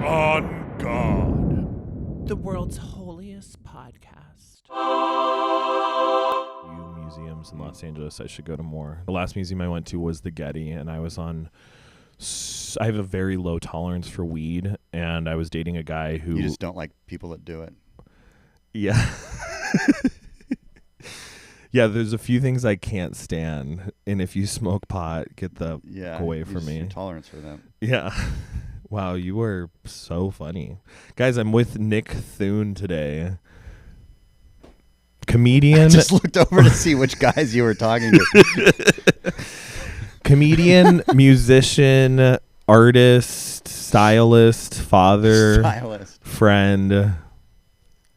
On God. The world's holiest podcast. Museums in Los Angeles. I should go to more. The last museum I went to was the Getty, and I was on. I have a very low tolerance for weed, and I was dating a guy who. You just don't like people that do it. Yeah. Yeah, there's a few things I can't stand, and if you smoke pot, get the away from me. Tolerance for them. Yeah. Wow, you were so funny. Guys, I'm with Nick Thune today. Comedian. I just looked over to see which guys you were talking to. Comedian, musician, artist, stylist, father, friend.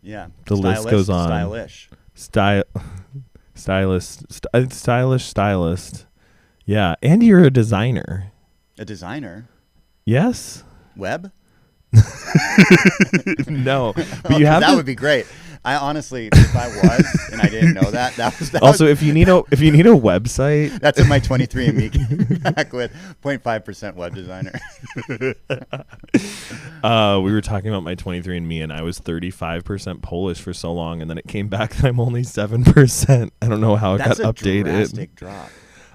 Yeah. The list goes on. Stylist. Yeah, and you're a designer. A designer? Yes. Web? No, but you have that would be great. I honestly, if I was and I didn't know that also if you need a website, that's what my 23andMe came back with 0.5% web designer. We were talking about my 23andMe, and I was 35% Polish for so long, and then it came back that I'm only 7%. I don't know how it got updated. That's a drastic drop.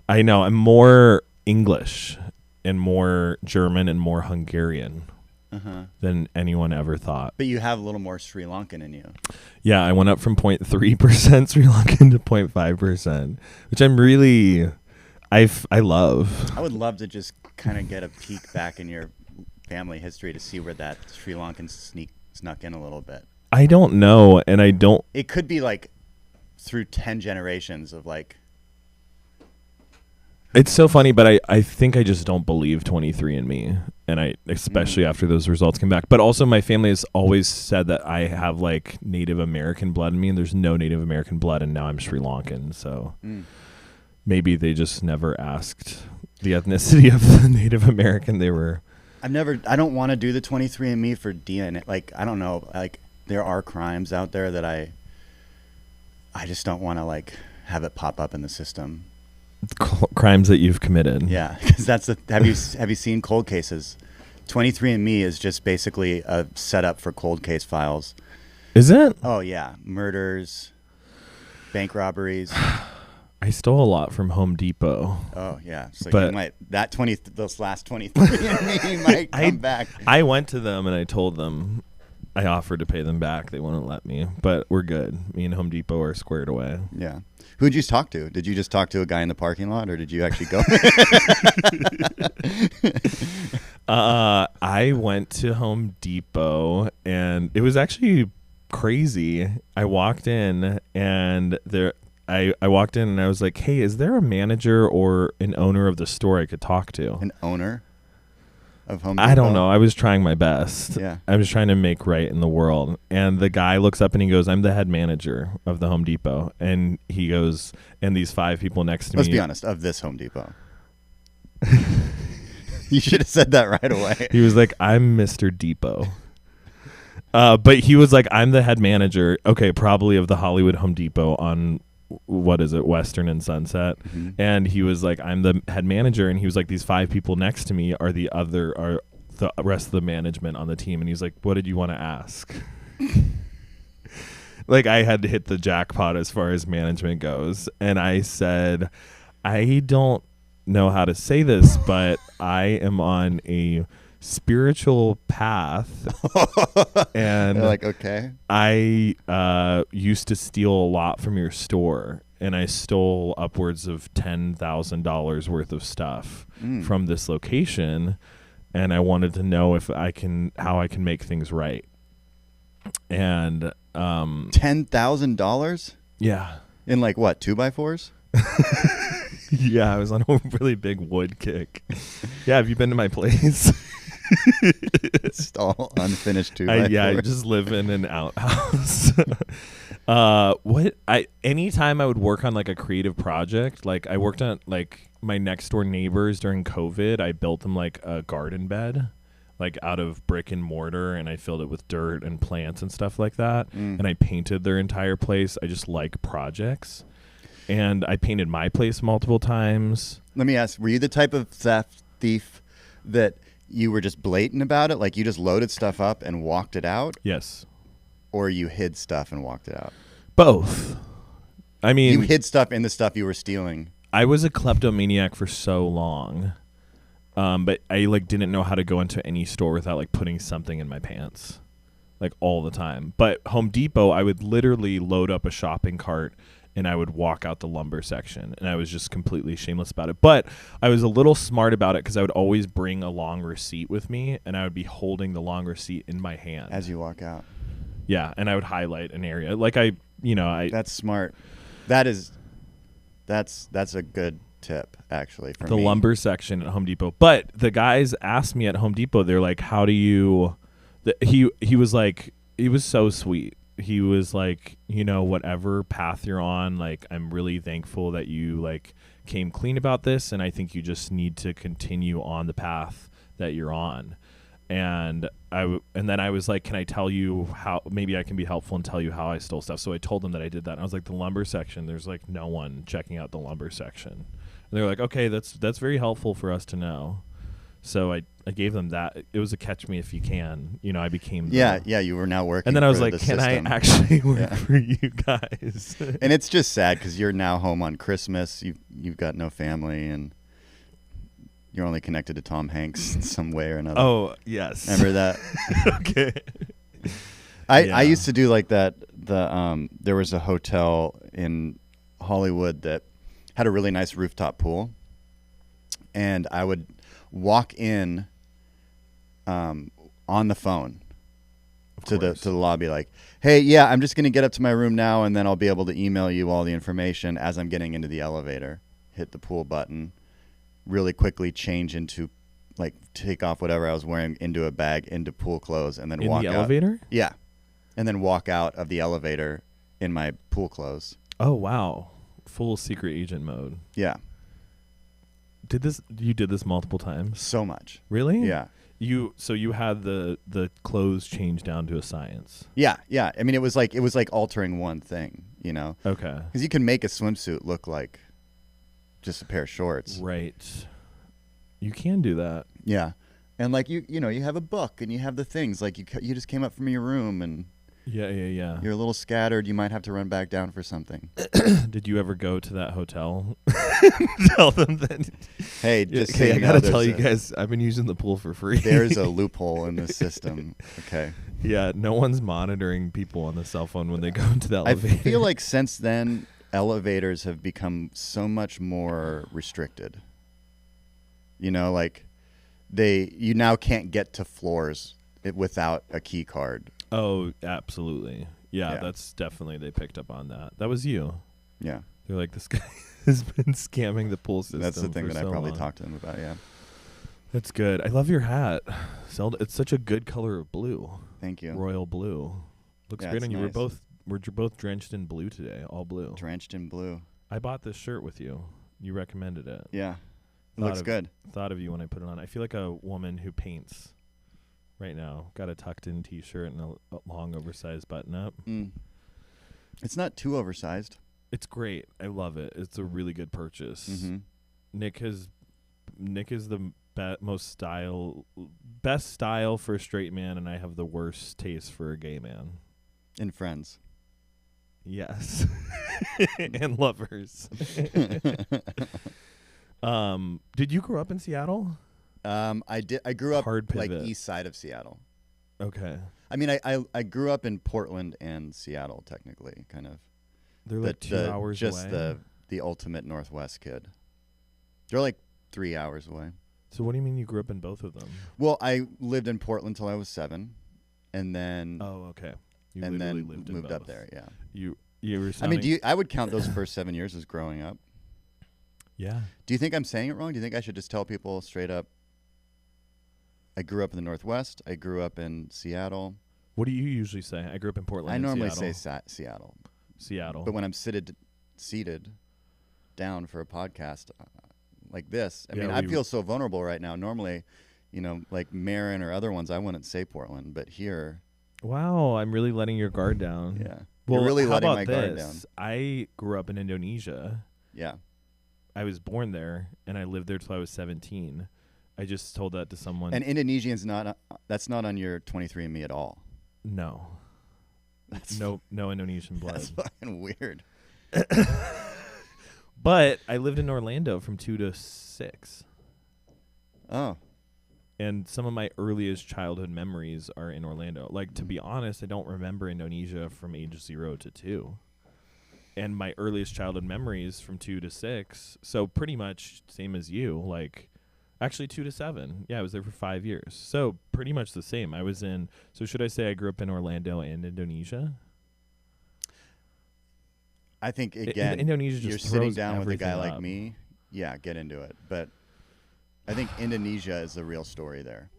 I know. I'm more English and more German and more Hungarian. Than anyone ever thought. But you have a little more Sri Lankan in you. Yeah, I went up from 0.3% Sri Lankan to 0.5%, which I'm really, I love. I would love to just kind of get a peek back in your family history to see where that Sri Lankan snuck in a little bit. I don't know, and I don't. It could be like through 10 generations of like. It's so funny, but I think I just don't believe 23andMe, and I especially after those results came back. But also, my family has always said that I have like Native American blood in me, and there's no Native American blood, and now I'm Sri Lankan. So maybe they just never asked the ethnicity of the Native American they were. I don't want to do the 23andMe for DNA. Like, I don't know. Like, there are crimes out there that I just don't want to like have it pop up in the system. Crimes that you've committed. Yeah, because that's the. Have you seen cold cases? 23andMe is just basically a setup for cold case files. Is it? Oh yeah, murders, bank robberies. I stole a lot from Home Depot. Oh yeah, so but you might those last 23andMe might come back. I went to them and I told them. I offered to pay them back. They wouldn't let me, but we're good. Me and Home Depot are squared away. Yeah. Who'd you talk to? Did you just talk to a guy in the parking lot, or did you actually go? I went to Home Depot, and it was actually crazy. I walked in, and I walked in, and I was like, "Hey, is there a manager or an owner of the store I could talk to?" An owner of Home Depot? I don't know. I was trying my best. Yeah. I was trying to make right in the world. And the guy looks up and he goes, "I'm the head manager of the Home Depot." And he goes, and these 5 people next to Let's me. be honest, of this Home Depot. You should have said that right away. He was like, "I'm Mr. Depot." But he was like, "I'm the head manager." Okay, probably of the Hollywood Home Depot on what is it, Western and Sunset. And he was like, "I'm the head manager," and he was like, "These 5 people next to me are the rest of the management on the team." And he's like, "What did you want to ask?" Like, I had to hit the jackpot as far as management goes, and I said, "I don't know how to say this, but I am on a spiritual path." And they're like, okay. I used to steal a lot from your store, and I stole upwards of $10,000 worth of stuff from this location, and I wanted to know how I can make things right. And $10,000? Yeah. In like what, 2x4s? Yeah, I was on a really big wood kick. Yeah, have you been to my place? It's all unfinished 2x4s. Yeah, I just live in an outhouse. Anytime I would work on like a creative project, like I worked on like my next door neighbors during COVID, I built them like a garden bed, like out of brick and mortar, and I filled it with dirt and plants and stuff like that. And I painted their entire place. I just like projects. And I painted my place multiple times. Let me ask, were you the type of theft thief that you were just blatant about it? Like you just loaded stuff up and walked it out? Yes. Or you hid stuff and walked it out? Both. I mean, you hid stuff in the stuff you were stealing. I was a kleptomaniac for so long, but I like didn't know how to go into any store without like putting something in my pants, like all the time. But Home Depot, I would literally load up a shopping cart and I would walk out the lumber section, and I was just completely shameless about it. But I was a little smart about it because I would always bring a long receipt with me, and I would be holding the long receipt in my hand as you walk out. Yeah, and I would highlight an area like That's smart. That's a good tip actually for the me. lumber section at Home Depot. But the guys asked me at Home Depot, they're like, "How do you?" He was like, he was so sweet. He was like, whatever path you're on, like, I'm really thankful that you like came clean about this, and I think you just need to continue on the path that you're on. And then I was like, can I tell you how maybe I can be helpful and tell you how I stole stuff? So I told them that I did that. And I was like, the lumber section, there's like no one checking out the lumber section. And they're like, okay, that's very helpful for us to know. So I gave them that. It was a catch me if you can. I became you were now working. And then I was for like, the can system. I actually work for you guys? And it's just sad because you're now home on Christmas. You've got no family, and you're only connected to Tom Hanks in some way or another. Oh yes, remember that? Okay. I used to do like that. There was a hotel in Hollywood that had a really nice rooftop pool, and I would walk in on the phone to the lobby, like, hey, yeah, I'm just gonna get up to my room now, and then I'll be able to email you all the information as I'm getting into the elevator. Hit the pool button, really quickly change into, like, take off whatever I was wearing into a bag, into pool clothes, and then walk out. In the elevator? Yeah, and then walk out of the elevator in my pool clothes. Oh wow, full secret agent mode. Yeah. You did this multiple times? So much. Really? Yeah. So you had the clothes changed down to a science. Yeah. I mean, it was like altering one thing, Okay. Because you can make a swimsuit look like just a pair of shorts. Right. You can do that. Yeah. And like you have a book and you have the things, like you just came up from your room and Yeah. you're a little scattered. You might have to run back down for something. Did you ever go to that hotel? Tell them that. Hey, just I gotta tell you guys, I've been using the pool for free. There's a loophole in the system. Okay. Yeah, no one's monitoring people on the cell phone when they go into the elevator. I feel like since then, elevators have become so much more restricted. Like you now can't get to floors without a key card. Oh, absolutely. Yeah, that's definitely, they picked up on that. That was you. Yeah. They're like, this guy has been scamming the pool system. That's the thing that I probably long. talked to them about, yeah. That's good. I love your hat. It's such a good color of blue. Thank you. Royal blue. Looks great on you. Nice. We're both drenched in blue today, all blue. Drenched in blue. I bought this shirt with you. You recommended it. Yeah. It looks good. Thought of you when I put it on. I feel like a woman who paints right now. Got a tucked-in T-shirt and a long, oversized button-up. It's not too oversized. It's great. I love it. It's a really good purchase. Mm-hmm. Nick is the best style for a straight man, and I have the worst taste for a gay man. And friends. Yes. And lovers. Did you grow up in Seattle? I did. I grew up Hard like pivot. east side of Seattle. Okay. I mean, I grew up in Portland and Seattle, technically, kind of. They're like 2 hours just away. Just the ultimate Northwest kid. They're like 3 hours away. So what do you mean you grew up in both of them? Well, I lived in Portland till I was 7, and then okay. You and literally then lived in moved both. up there. Yeah. You were. I Sounding, mean, I would count those first 7 years as growing up. Yeah. Do you think I'm saying it wrong? Do you think I should just tell people straight up? I grew up in the Northwest. I grew up in Seattle. What do you usually say? I grew up in Portland. I and normally Seattle. say Seattle. Seattle. But when I'm seated down for a podcast like this, I mean, I feel so vulnerable right now. Normally, like Marin or other ones, I wouldn't say Portland, but here. Wow, I'm really letting your guard down. Yeah. Well, you're really how letting about my guard down. I grew up in Indonesia. Yeah. I was born there, and I lived there till I was 17. I just told that to someone. And Indonesian's not. That's not on your 23andMe at all. No. No Indonesian blood. That's fucking weird. But I lived in Orlando from 2 to 6. Oh. And some of my earliest childhood memories are in Orlando. Like, to be honest, I don't remember Indonesia from age 0 to 2. And my earliest childhood memories from 2 to 6. So pretty much same as you. Like, actually 2 to 7. Yeah, I was there for 5 years. So pretty much the same. I was in. So should I say I grew up in Orlando and Indonesia? I think again, Indonesia just you're sitting throws down with a guy everything like up. me. Yeah, get into it. But I think Indonesia is the real story there.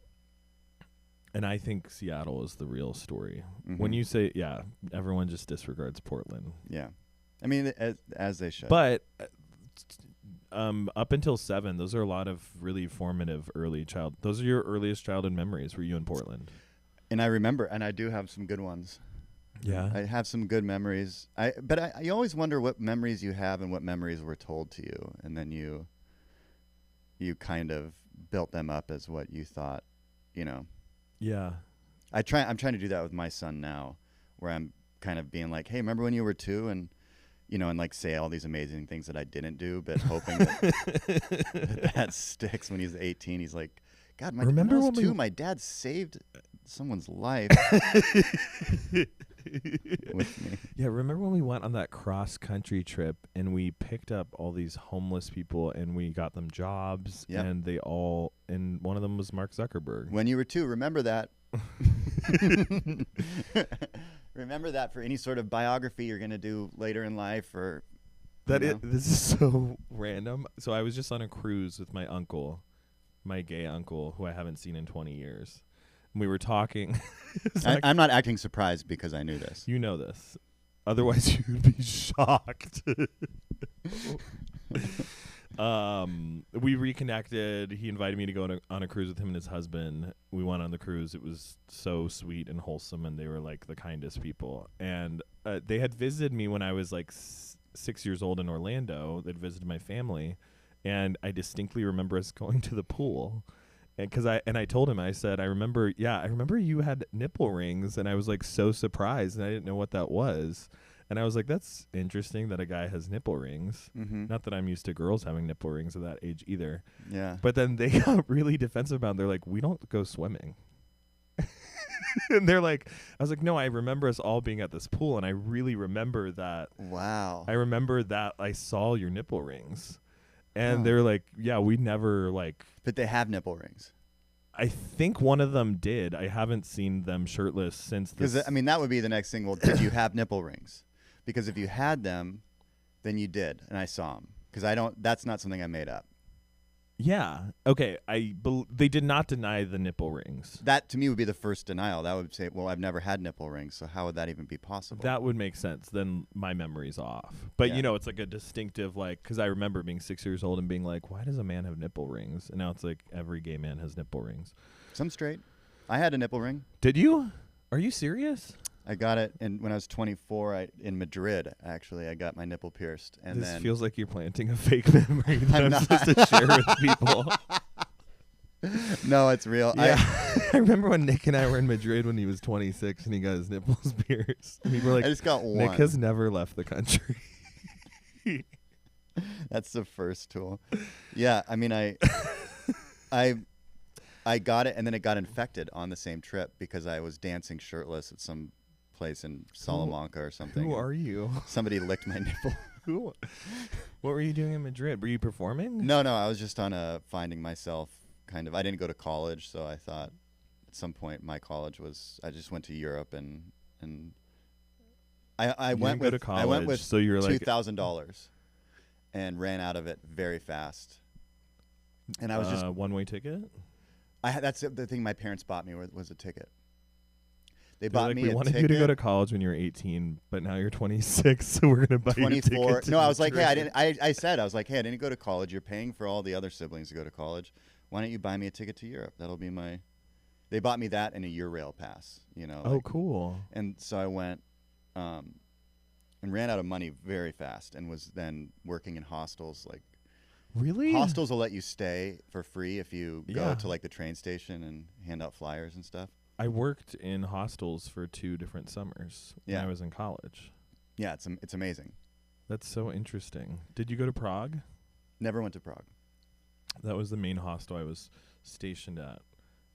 And I think Seattle is the real story. Mhm. When you say, yeah, everyone just disregards Portland. Yeah, I mean, as they should. But up until 7, those are a lot of really formative those are your earliest childhood memories. Were you in Portland? And I remember, and I do have some good ones. Yeah. I have some good memories. But you always wonder what memories you have and what memories were told to you, and then you kind of built them up as what you thought, you know. Yeah. I'm trying to do that with my son now, where I'm kind of being like, hey, remember when you were 2, and you know, and like say all these amazing things that I didn't do, but hoping that sticks when he's 18. He's like, God, when I was 2, my dad saved someone's life with me. Yeah, remember when we went on that cross-country trip and we picked up all these homeless people and we got them jobs, Yep. and one of them was Mark Zuckerberg. When you were 2, remember that. Remember that for any sort of biography you're going to do later in life, or This is so random. So I was just on a cruise with my uncle, my gay uncle, who I haven't seen in 20 years. And we were talking. I'm not acting surprised because I knew this. You know this. Otherwise, you'd be shocked. We reconnected. He invited me to go on a cruise with him and his husband. We went on the cruise. It was so sweet and wholesome, and they were like the kindest people. And they had visited me when I was like 6 years old in Orlando. They'd visited my family, and I distinctly remember us going to the pool. And I told him, I said, I remember you had nipple rings, and I was like so surprised, and I didn't know what that was. And I was like, that's interesting that a guy has nipple rings. Mm-hmm. Not that I'm used to girls having nipple rings at that age either. Yeah. But then they got really defensive about it. They're like, we don't go swimming. And they're like, I was like, no, I remember us all being at this pool, and I really remember that. Wow. I remember that I saw your nipple rings. And Oh. they're like, yeah, we never like. But they have nipple rings. I think one of them did. I haven't seen them shirtless since this. Because, I mean, that would be the next thing. Well, did you have nipple rings? Because if you had them, then you did, and I saw them. Because that's not something I made up. Yeah. Okay. They did not deny the nipple rings. That, to me, would be the first denial. That would say, well, I've never had nipple rings, so how would that even be possible? That would make sense. Then my memory's off. But, Yeah. you know, it's like a distinctive, like, because I remember being 6 years old and being like, why does a man have nipple rings? And now it's like every gay man has nipple rings. Some straight. I had a nipple ring. Did you? Are you serious? I got it when I was 24 in Madrid, actually. I got my nipple pierced. And This then feels like you're planting a fake memory that I'm I'm not. supposed to share with people. No, it's real. Yeah. I remember when Nick and I were in Madrid when he was 26 and he got his nipples pierced. And people were like, I just got one. Nick has never left the country. That's the first tool. Yeah, I mean, I got it, and then it got infected on the same trip because I was dancing shirtless at some place in Salamanca or something. Who are you? Somebody licked my nipple. Who? What were you doing in Madrid? Were you performing? No, I was just on a finding myself kind of. I didn't go to college, so I thought at some point my college was. I just went to Europe and I went go to with college, I went with so you were like $2,000 and ran out of it very fast. And I was just one-way ticket. that's the thing my parents bought me was a ticket. They They're bought like, me we a wanted ticket. you to go to college when you were 18, but now you're 26, so we're gonna buy you 24. tickets. No, I was like, hey, I didn't. I said, I was like, hey, I didn't go to college. You're paying for all the other siblings to go to college. Why don't you buy me a ticket to Europe? That'll be my. They bought me that and a Eurail pass. You know. Oh, like- cool. And so I went, and ran out of money very fast, and was then working in hostels, like Really? Hostels will let you stay for free if you go Yeah. to like the train station and hand out flyers and stuff. I worked in hostels for 2 different summers when Yeah. I was in college. Yeah, it's amazing. That's so interesting. Did you go to Prague? Never went to Prague. That was the main hostel I was stationed at.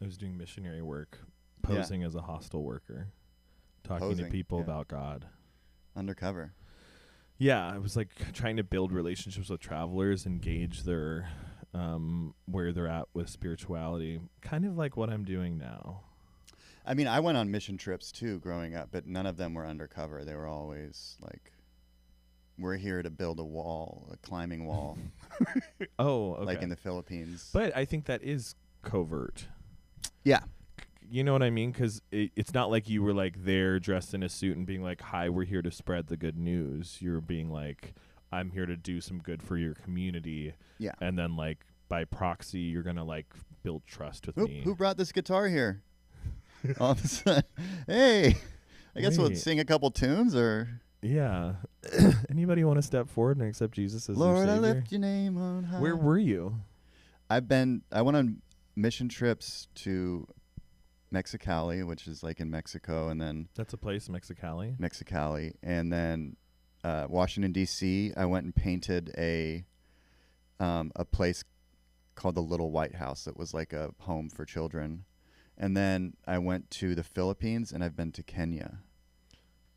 I was doing missionary work, posing as a hostel worker, talking to people about God. Undercover. Yeah, I was like trying to build relationships with travelers, engage their where they're at with spirituality, kind of like what I'm doing now. I mean, I went on mission trips too growing up, but none of them were undercover. They were always like, we're here to build a wall, a climbing wall. Oh, okay. Like in the Philippines. But I think that is covert. Yeah. You know what I mean? Because it's not like you were like there dressed in a suit and being like, hi, we're here to spread the good news. You're being like, I'm here to do some good for your community. Yeah. And then like by proxy, you're going to like build trust with me. Who brought this guitar here? All of a sudden, hey, I guess we'll Wait. sing a couple tunes or... Yeah. Anybody want to step forward and accept Jesus as Lord, their I Savior? lift your name on high. Where were you? I went on mission trips to Mexicali, which is like in Mexico, and then That's a place, Mexicali, and then Washington D.C. I went and painted a place called the Little White House. It was like a home for children, and then I went to the Philippines, and I've been to Kenya.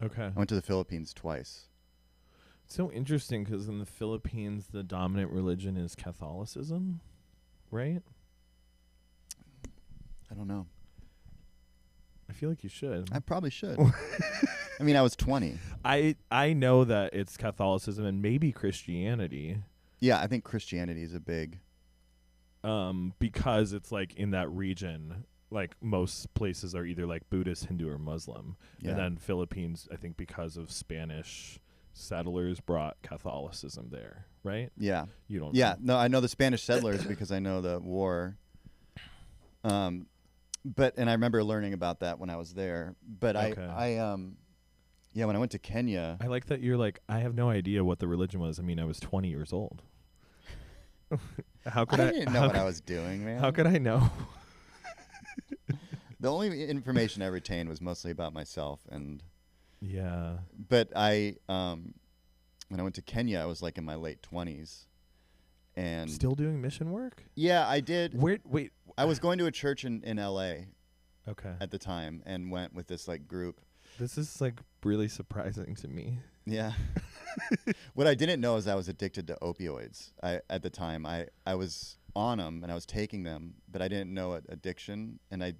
Okay. I went to the Philippines twice. It's so interesting because in the Philippines, the dominant religion is Catholicism, right? I don't know. I feel like you should. I probably should. I mean, I was 20. I know that it's Catholicism and maybe Christianity. Yeah, I think Christianity is a big... because it's like in that region, like most places are either like Buddhist, Hindu, or Muslim. Yeah. And then Philippines, I think because of Spanish settlers brought Catholicism there, right? Yeah. You don't Yeah, no, I know the Spanish settlers because I know the war. But I remember learning about that when I was there. But Okay. when I went to Kenya, I like that you're like, I have no idea what the religion was. I mean, I was 20 years old. How could I didn't know what I was doing, man. How could I know? The only information I retained was mostly about myself, Yeah. but when I went to Kenya, I was like in my late 20s, and Still doing mission work? yeah, I did. Wait. I was going to a church in LA Okay. at the time, and went with this like group. This is like really surprising to me. Yeah. What I didn't know is I was addicted to opioids. At the time, I was on them and I was taking them, but I didn't know addiction, and I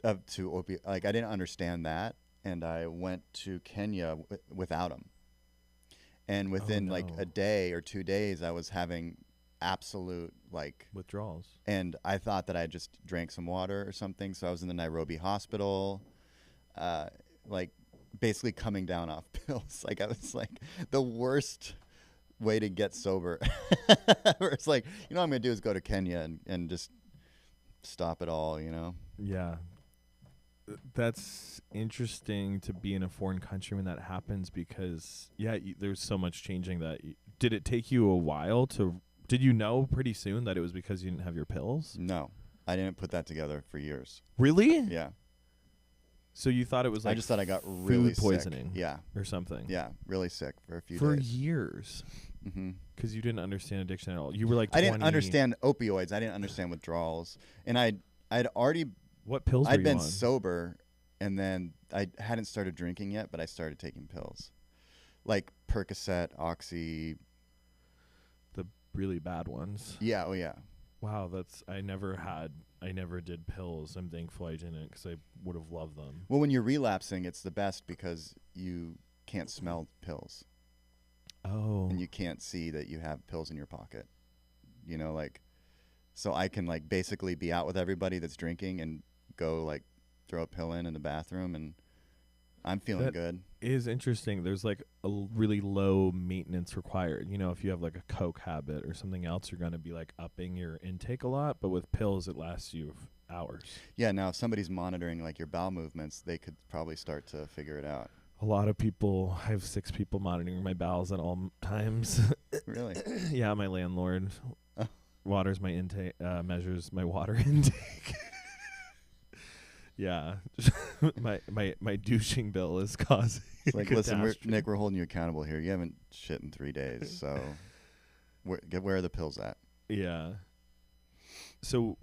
didn't understand that, and I went to Kenya without them. And within like a day or 2 days, I was having absolute like Withdrawals. and I thought that I just drank some water or something. So I was in the Nairobi hospital, like basically coming down off pills. Like I was like the worst way to get sober. Where it's like, you know what I'm going to do is go to Kenya and just stop it all, you know? Yeah. That's interesting to be in a foreign country when that happens because, there's so much changing that. Did it take you a while to... Did you know pretty soon that it was because you didn't have your pills? No, I didn't put that together for years. Really? Yeah. So you thought it was like I just thought I got really food poisoning, sick. Yeah. or something. Yeah, really sick for a few For days. years, Mm-hmm. because you didn't understand addiction at all. You were like, I 20. didn't understand opioids. I didn't understand withdrawals, and I'd already What pills were I'd you been on? sober, and then I hadn't started drinking yet, but I started taking pills, like Percocet, Oxy. The really bad ones. Yeah, oh yeah. Wow, I never did pills. I'm thankful I didn't because I would have loved them. Well, when you're relapsing, it's the best because you can't smell pills. Oh. And you can't see that you have pills in your pocket. You know, like, so I can like basically be out with everybody that's drinking and go like throw a pill in the bathroom, and I'm feeling That good. is interesting. There's like a really low maintenance required. You know, if you have like a coke habit or something else, you're going to be like upping your intake a lot. But with pills, it lasts you hours. Yeah, now if somebody's monitoring like your bowel movements, they could probably start to figure it out. A lot of people, I have 6 people monitoring my bowels at all times. Really? Yeah, my landlord. waters my intake, measures my water intake. Yeah, my douching bill is causing. It's like, listen, Nick, we're holding you accountable here. You haven't shit in 3 days, so where are the pills at? Yeah. So,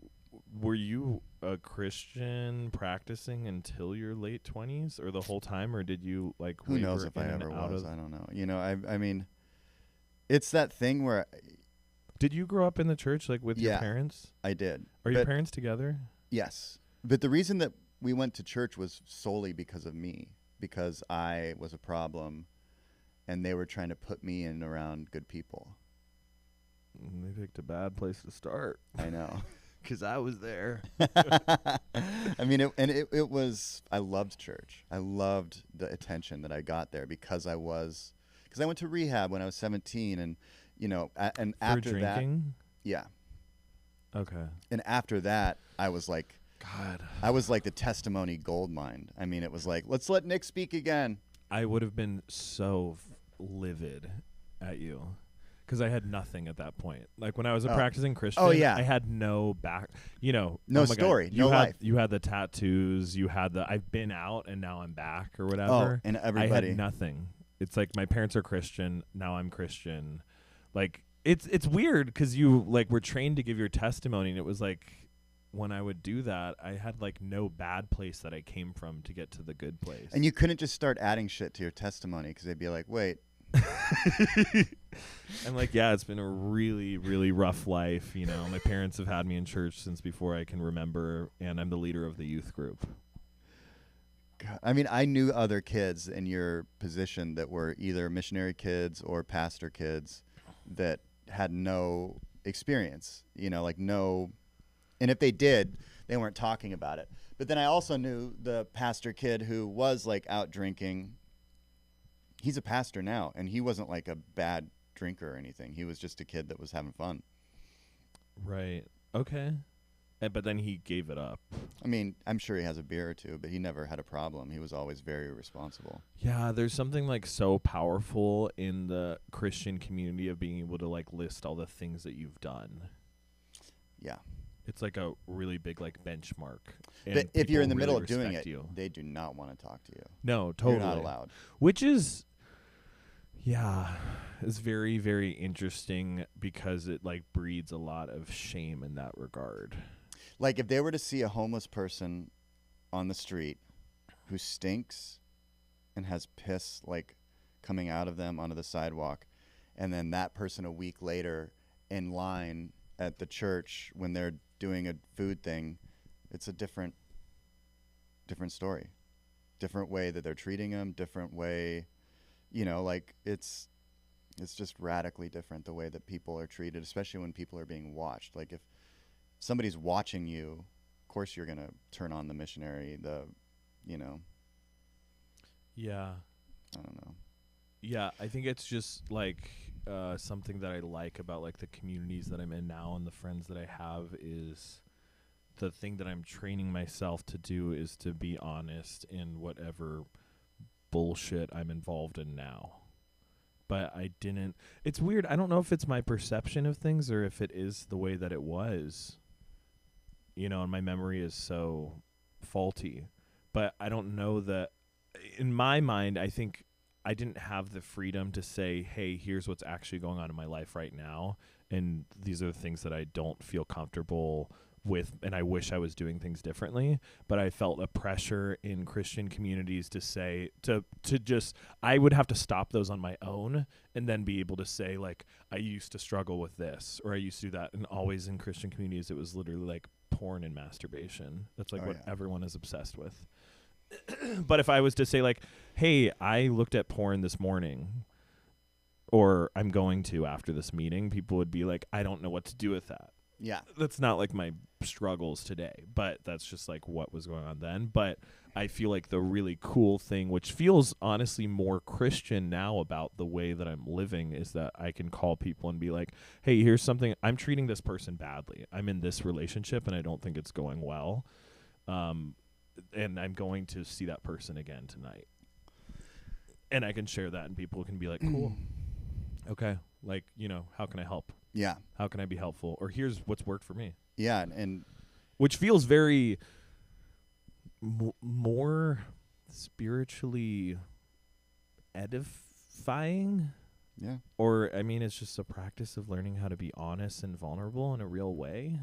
were you a Christian practicing until your late 20s, or the whole time, or did you like? Who knows if I ever was? I don't know. You know, I mean, it's that thing where. Did you grow up in the church, like with your parents? I did. Are your parents together? Yes. But the reason that we went to church was solely because of me, because I was a problem and they were trying to put me in around good people. They picked a bad place to start. I know. Because I was there. I mean, it was, I loved church. I loved the attention that I got there because I went to rehab when I was 17 and, you know, and For after drinking? that. Yeah. Okay. And after that, I was like, God. I was like the testimony gold mine. I mean, it was like, let's let Nick speak again. I would have been so livid at you because I had nothing at that point. Like when I was a practicing Christian, I had no back, you know. No story, no life. You had the tattoos, you had I've been out and now I'm back or whatever. Oh, and everybody. I had nothing. It's like my parents are Christian, now I'm Christian. Like it's weird because you like were trained to give your testimony, and it was like when I would do that, I had like no bad place that I came from to get to the good place. And you couldn't just start adding shit to your testimony because they'd be like, wait. I'm like, yeah, it's been a really, really rough life. You know, my parents have had me in church since before I can remember, and I'm the leader of the youth group. God, I mean, I knew other kids in your position that were either missionary kids or pastor kids that had no experience, you know, like no. And if they did, they weren't talking about it. But then I also knew the pastor kid who was like out drinking. He's a pastor now, and he wasn't like a bad drinker or anything. He was just a kid that was having fun. Right. Okay. But then he gave it up. I mean, I'm sure he has a beer or two, but he never had a problem. He was always very responsible. Yeah, there's something like so powerful in the Christian community of being able to like list all the things that you've done. Yeah. It's like a really big like benchmark. But if you're in the middle of really doing it, you. they do not want to talk to you. No, totally. You're not allowed. Which is, yeah, is very, very interesting because it like breeds a lot of shame in that regard. Like if they were to see a homeless person on the street who stinks and has piss like coming out of them onto the sidewalk, and then that person a week later in line at the church when they're doing a food thing, it's a different story, different way that they're treating them, different way, you know, like it's just radically different the way that people are treated, especially when people are being watched. Like if somebody's watching you, of course you're going to turn on the missionary, you know. Yeah. I don't know. Yeah, I think it's just like something that I like about like the communities that I'm in now and the friends that I have is the thing that I'm training myself to do is to be honest in whatever bullshit I'm involved in now. But it's weird. I don't know if it's my perception of things or if it is the way that it was. You know, and my memory is so faulty. But I don't know that in my mind, I think I didn't have the freedom to say, hey, here's what's actually going on in my life right now. And these are the things that I don't feel comfortable with. And I wish I was doing things differently. But I felt a pressure in Christian communities to say, to just, I would have to stop those on my own and then be able to say, like, I used to struggle with this or I used to do that. And always in Christian communities, it was literally like porn and masturbation. That's like everyone is obsessed with. But if I was to say like, hey, I looked at porn this morning or I'm going to after this meeting, people would be like, I don't know what to do with that. Yeah. That's not like my struggles today, but that's just like what was going on then. But I feel like the really cool thing, which feels honestly more Christian now about the way that I'm living, is that I can call people and be like, hey, here's something. I'm treating this person badly. I'm in this relationship and I don't think it's going well. And I'm going to see that person again tonight. And I can share that and people can be like, cool. Okay. Like, you know, how can I help? Yeah. How can I be helpful? Or here's what's worked for me. Yeah. And which feels very more spiritually edifying. Yeah. Or, I mean, it's just a practice of learning how to be honest and vulnerable in a real way.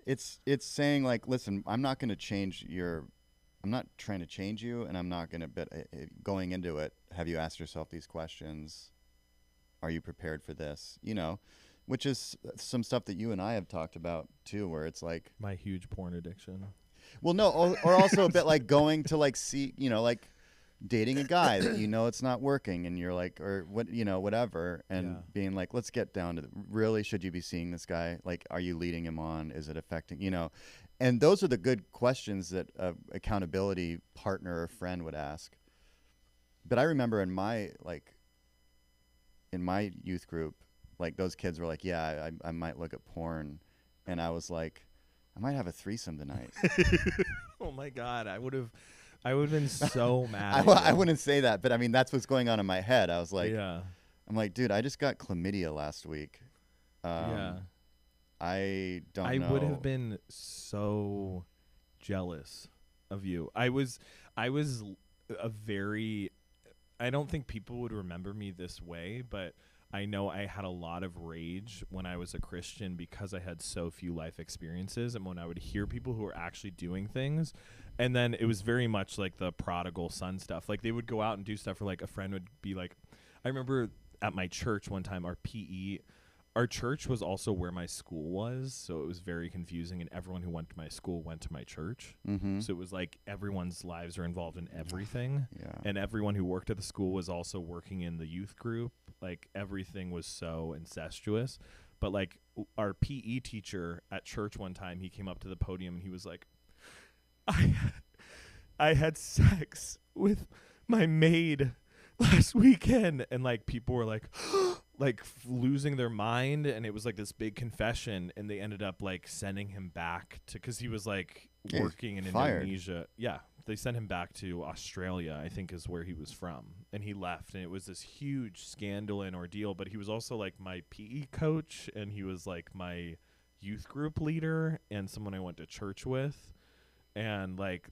It's saying like, listen, I'm not going to change I'm not trying to change you, and I'm not going to, but going into it, have you asked yourself these questions? Are you prepared for this? You know, which is some stuff that you and I have talked about too, where it's like my huge porn addiction. Well, no, or also a bit like going to like see, you know, like dating a guy that you know it's not working, and you're like, or what, you know, whatever, and being like, let's get down to really, should you be seeing this guy? Like, are you leading him on? Is it affecting, you know? And those are the good questions that a accountability partner or friend would ask. But I remember in my youth group, like those kids were like, yeah, I might look at porn, and I was like, I might have a threesome tonight. Oh my God, I would have been so mad. I wouldn't say that, but I mean that's what's going on in my head. I was like, yeah. I'm like, dude, I just got chlamydia last week. Yeah. I don't know. I would have been so jealous of you. I was a very, I don't think people would remember me this way, but I know I had a lot of rage when I was a Christian because I had so few life experiences, and when I would hear people who were actually doing things, and then it was very much like the prodigal son stuff. Like they would go out and do stuff, or like a friend would be like, I remember at my church one time, our church was also where my school was, so it was very confusing, and everyone who went to my school went to my church. Mm-hmm. So it was like everyone's lives are involved in everything. Yeah. And everyone who worked at the school was also working in the youth group. Like everything was so incestuous. But like our PE teacher at church one time, he came up to the podium and he was like, I had sex with my maid last weekend, and like people were like like losing their mind, and it was like this big confession, and they ended up like sending him back to, because he was like working in Indonesia. Yeah, they sent him back to Australia, I think is where he was from, and he left, and it was this huge scandal and ordeal. But he was also like my PE coach, and he was like my youth group leader and someone I went to church with, and like,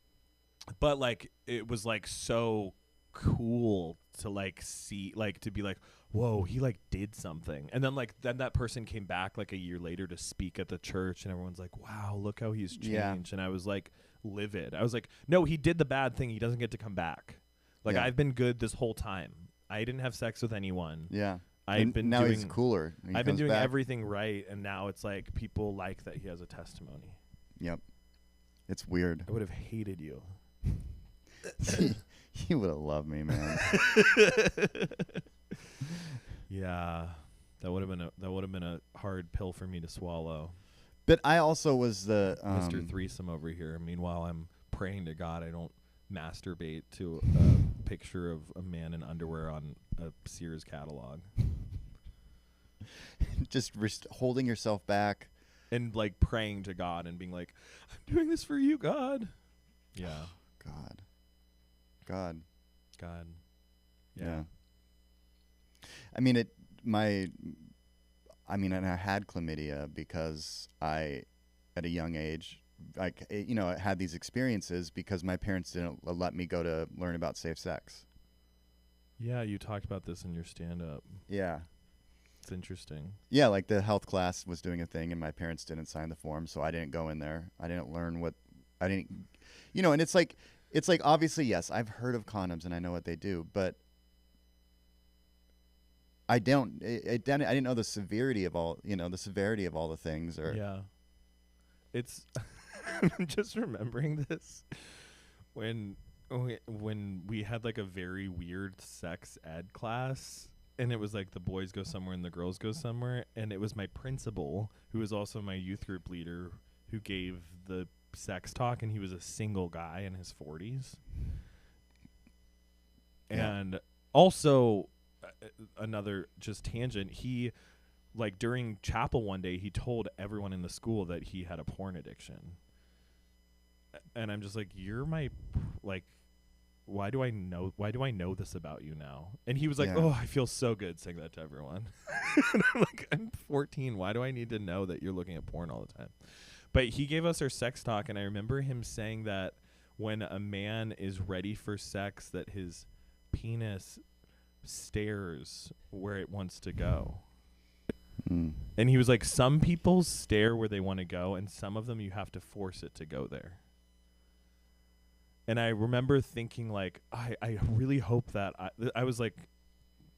but like it was like so cool to like see, like to be like, whoa, he like did something. And then that person came back like a year later to speak at the church, and everyone's like, wow, look how he's changed. Yeah. And I was like livid. I was like, no, he did the bad thing, he doesn't get to come back. Like I've been good this whole time. I didn't have sex with anyone. Yeah. Now he's cooler. I've been doing everything right, and now it's like people like that he has a testimony. Yep. It's weird. I would have hated you. You would have loved me, man. Yeah, that would have been a hard pill for me to swallow. But I also was the Mr. Threesome over here. Meanwhile, I'm praying to God I don't masturbate to a picture of a man in underwear on a Sears catalog. Just holding yourself back and like praying to God and being like, I'm doing this for you, God. Yeah. God. Yeah. I mean, and I had chlamydia because I, at a young age, I had these experiences because my parents didn't let me go to learn about safe sex. Yeah, you talked about this in your stand-up. Yeah. It's interesting. Yeah, like the health class was doing a thing, and my parents didn't sign the form, so I didn't go in there. I didn't learn and it's like obviously, yes, I've heard of condoms and I know what they do, but I didn't know the severity of all the things. Or yeah, it's I'm just remembering this when we had like a very weird sex ed class, and it was like the boys go somewhere and the girls go somewhere, and it was my principal, who was also my youth group leader, who gave the sex talk, and he was a single guy in his 40s. Yeah. And also another just tangent, he like during chapel one day he told everyone in the school that he had a porn addiction, and I'm just like, you're my like why do I know this about you now? And he was like, Yeah. oh, I feel so good saying that to everyone. And I'm like, I'm 14. Why do I need to know that you're looking at porn all the time? But he gave us our sex talk, and I remember him saying that when a man is ready for sex, that his penis stares where it wants to go. And he was like, some people stare where they want to go, and some of them you have to force it to go there. And I remember thinking, like, I really hope that I was like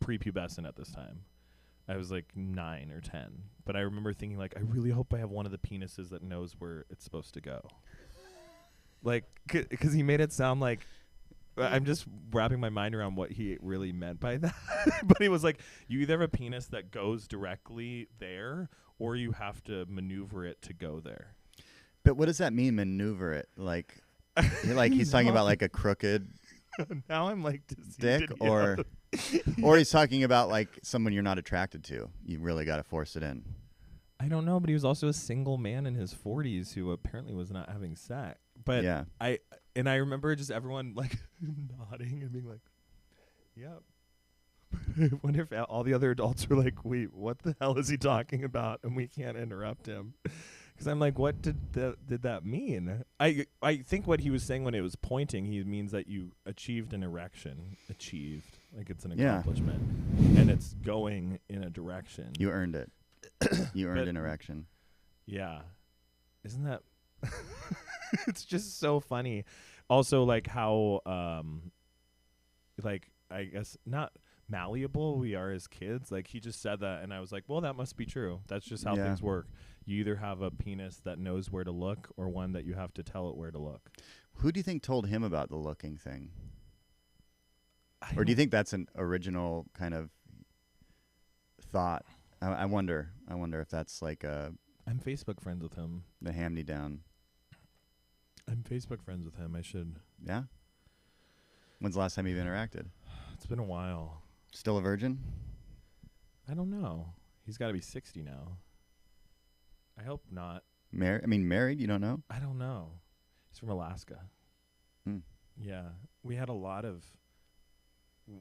prepubescent at this time. I was like 9 or 10. But I remember thinking, like, I really hope I have one of the penises that knows where it's supposed to go. Like, because he made it sound like, I'm just wrapping my mind around what he really meant by that. But he was like, you either have a penis that goes directly there, or you have to maneuver it to go there. But what does that mean, maneuver it? Like he's talking about like a crooked Now I'm like deceived. dick, or he's talking about like someone you're not attracted to. You really got to force it in. I don't know, but he was also a single man in his 40s who apparently was not having sex. But Yeah. I remember just everyone like nodding and being like, "Yep." I wonder if all the other adults were like, "Wait, what the hell is he talking about?" And we can't interrupt him. Because I'm like, what did that mean? I think what he was saying when it was pointing, he means that you achieved an erection. Achieved. Like it's an accomplishment. And it's going in a direction. You earned it. You earned an erection. Yeah. Isn't that... It's just so funny. Also, like how, like, I guess not malleable we are as kids. Like he just said that, and I was like, well, that must be true. That's just how things work. You either have a penis that knows where to look, or one that you have to tell it where to look. Who do you think told him about the looking thing? Or do you think that's an original kind of thought? I wonder if that's like I'm Facebook friends with him. the hand-me-down. I'm Facebook friends with him. I should. Yeah? When's the last time you've interacted? It's been a while. Still a virgin? I don't know. He's got to be 60 now. I hope not. Married? You don't know? I don't know. He's from Alaska. Yeah. We had a lot of,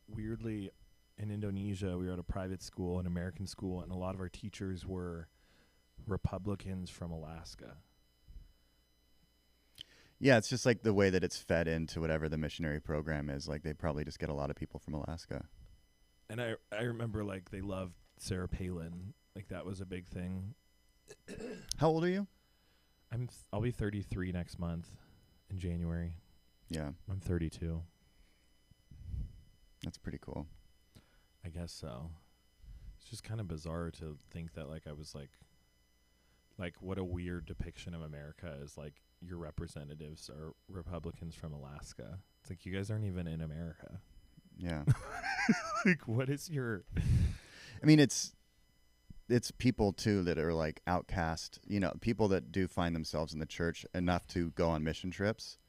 weirdly, in Indonesia, we were at a private school, an American school, and a lot of our teachers were Republicans from Alaska. Yeah, it's just like the way that it's fed into whatever the missionary program is. Like they probably just get a lot of people from Alaska. And I remember, like, they loved Sarah Palin. Like, that was a big thing. How old are you? I'll be 33 next month in January. Yeah. I'm 32. That's pretty cool. I guess so. It's just kind of bizarre to think that, like, I was like what a weird depiction of America is, like, your representatives are Republicans from Alaska. It's like, you guys aren't even in America. Yeah. Like, what is your... I mean, it's people, too, that are, like, outcast. You know, people that do find themselves in the church enough to go on mission trips.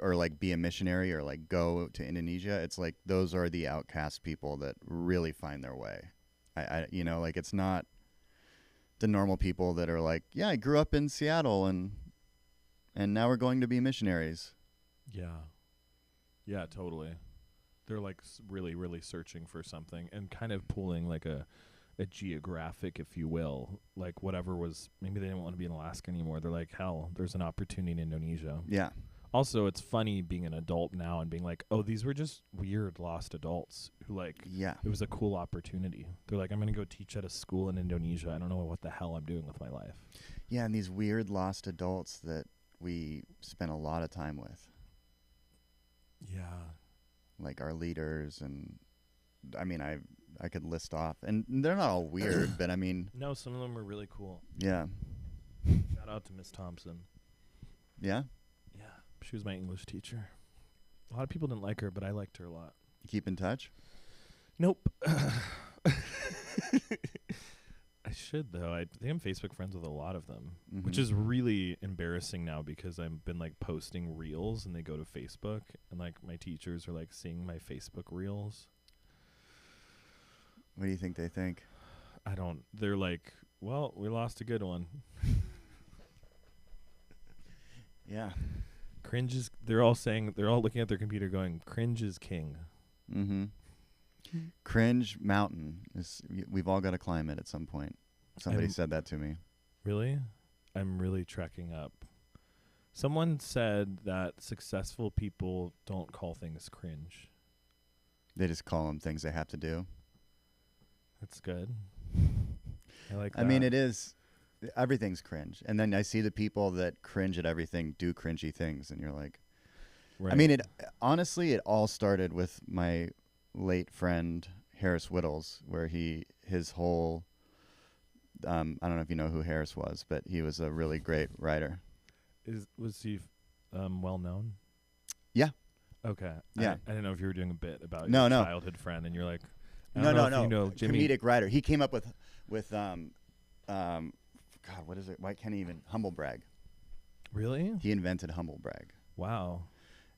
Or like be a missionary or like go to Indonesia. It's like those are the outcast people that really find their way. You know, like it's not the normal people that are like, yeah, I grew up in Seattle and now we're going to be missionaries. Yeah. Yeah, totally. They're like really, really searching for something and kind of pulling like a geographic, if you will, like whatever was, maybe they didn't want to be in Alaska anymore. They're like, hell, there's an opportunity in Indonesia. Yeah. Also, it's funny being an adult now and being like, oh, these were just weird lost adults who, like, it was a cool opportunity. They're like, I'm going to go teach at a school in Indonesia. I don't know what the hell I'm doing with my life. Yeah, and these weird lost adults that we spent a lot of time with. Yeah. Like our leaders, and I mean, I could list off, and they're not all weird, but I mean. No, some of them are really cool. Yeah. Shout out to Miss Thompson. Yeah? Yeah. She was my English teacher. A lot of people didn't like her, but I liked her a lot. You keep in touch? Nope. I should, though. I think I'm Facebook friends with a lot of them, which is really embarrassing now because I've been like posting reels and they go to Facebook and like my teachers are like seeing my Facebook reels. What do you think they think? They're like, well, we lost a good one. Yeah. Cringe is. They're all looking at their computer, going, "Cringe is king." Mm-hmm. Cringe mountain is. We've all got to climb it at some point. Somebody said that to me. Really? I'm really trekking up. Someone said that successful people don't call things cringe. They just call them things they have to do. That's good. I like that. I mean, it is. Everything's cringe. And then I see the people that cringe at everything do cringy things. And you're like, Right. I mean, honestly, it all started with my late friend, Harris Whittles, where his whole, I don't know if you know who Harris was, but he was a really great writer. Was he well known? Yeah. Okay. Yeah. I didn't know if you were doing a bit about No, your no. childhood friend, and you're like, No. You know, Jimmy. Comedic writer. He came up with God, what is it? Why can't he even humble brag? Really? He invented humble brag. Wow.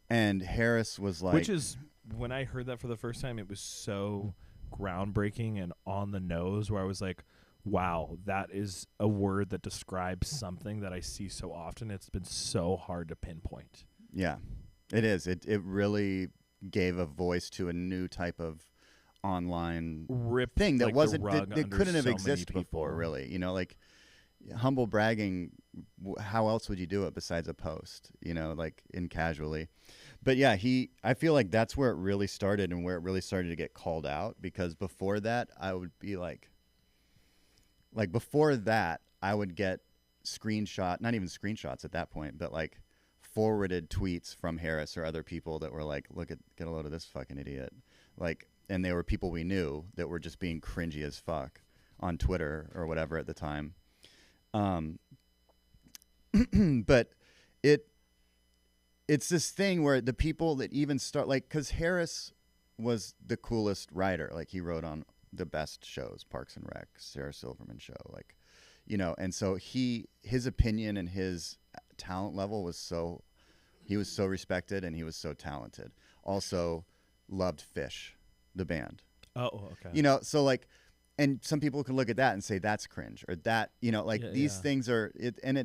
And Harris was like, which is, when I heard that for the first time, it was so groundbreaking and on the nose, where I was like, wow, that is a word that describes something that I see so often. It's been so hard to pinpoint. yeah, it is. It really gave a voice to a new type of online thing that wasn't that couldn't have existed before, really. You know, like humble bragging, how else would you do it besides a post, you know, like in casually. But yeah, I feel like that's where it really started and where it really started to get called out, because before that I would be like before that I would get not even screenshots at that point, but like forwarded tweets from Harris or other people that were like, get a load of this fucking idiot. Like, and they were people we knew that were just being cringy as fuck on Twitter or whatever at the time. But it's this thing where the people that even start, like, because Harris was the coolest writer. Like, he wrote on the best shows, Parks and Rec, Sarah Silverman show, like, you know, and so his opinion and his talent level he was so respected and he was so talented. Also loved Fish, the band. Oh, okay. You know, so like, and some people can look at that and say that's cringe, or that, you know, like these things are it, and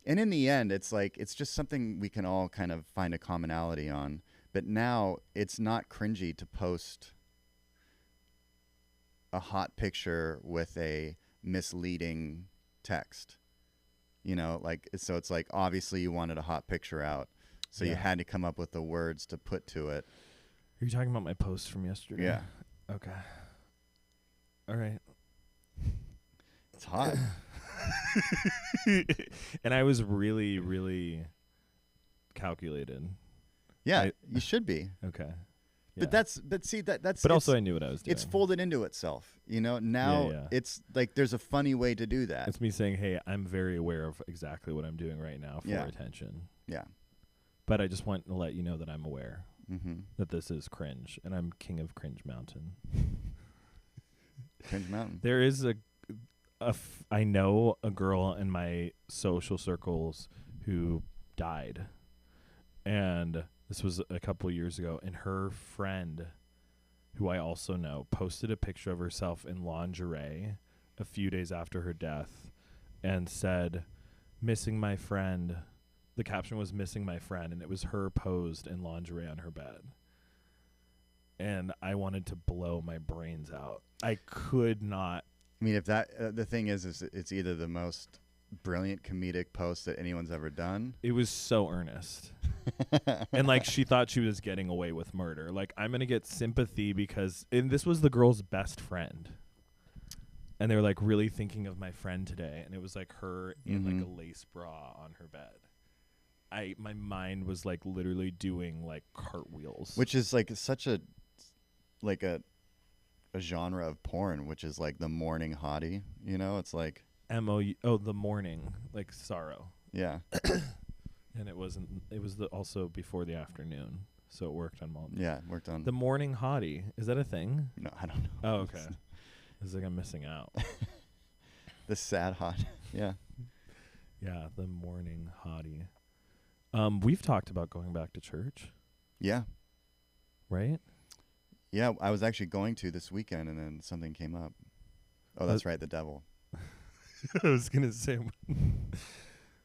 in the end, it's like, it's just something we can all kind of find a commonality on. But now it's not cringy to post a hot picture with a misleading text, you know, like, so it's like, obviously you wanted a hot picture out, so you had to come up with the words to put to it. Are you talking about my post from yesterday? Yeah. Okay. All right. It's hot. And I was really, really calculated. Yeah, you should be. Okay. Yeah. But also I knew what I was doing. It's folded into itself, you know. Now it's like there's a funny way to do that. It's me saying, "Hey, I'm very aware of exactly what I'm doing right now for attention." Yeah. But I just want to let you know that I'm aware that this is cringe, and I'm king of Cringe Mountain. Cringe Mountain. There is I know a girl in my social circles who died, and this was a couple years ago, and her friend, who I also know, posted a picture of herself in lingerie a few days after her death and said, "Missing my friend." The caption was "Missing my friend," and it was her posed in lingerie on her bed. And I wanted to blow my brains out. I could not. I mean, if that the thing is it's either the most brilliant comedic post that anyone's ever done. It was so earnest. And like, she thought she was getting away with murder. Like, I'm going to get sympathy because, and this was the girl's best friend. And they were like, really thinking of my friend today. And it was like her in like a lace bra on her bed. My mind was like literally doing like cartwheels. Which is like such a genre of porn, which is like the morning hottie, you know? It's like the morning, like sorrow. Yeah. And it was also before the afternoon, so it worked on all. Yeah, it worked on the morning hottie. Is that a thing? No, I don't know. Oh, okay. It's like I'm missing out. The sad hot. Yeah. Yeah, the morning hottie. We've talked about going back to church. Yeah. Right? Yeah, I was actually going to this weekend, and then something came up. Oh, that's right, the devil. I was going to say,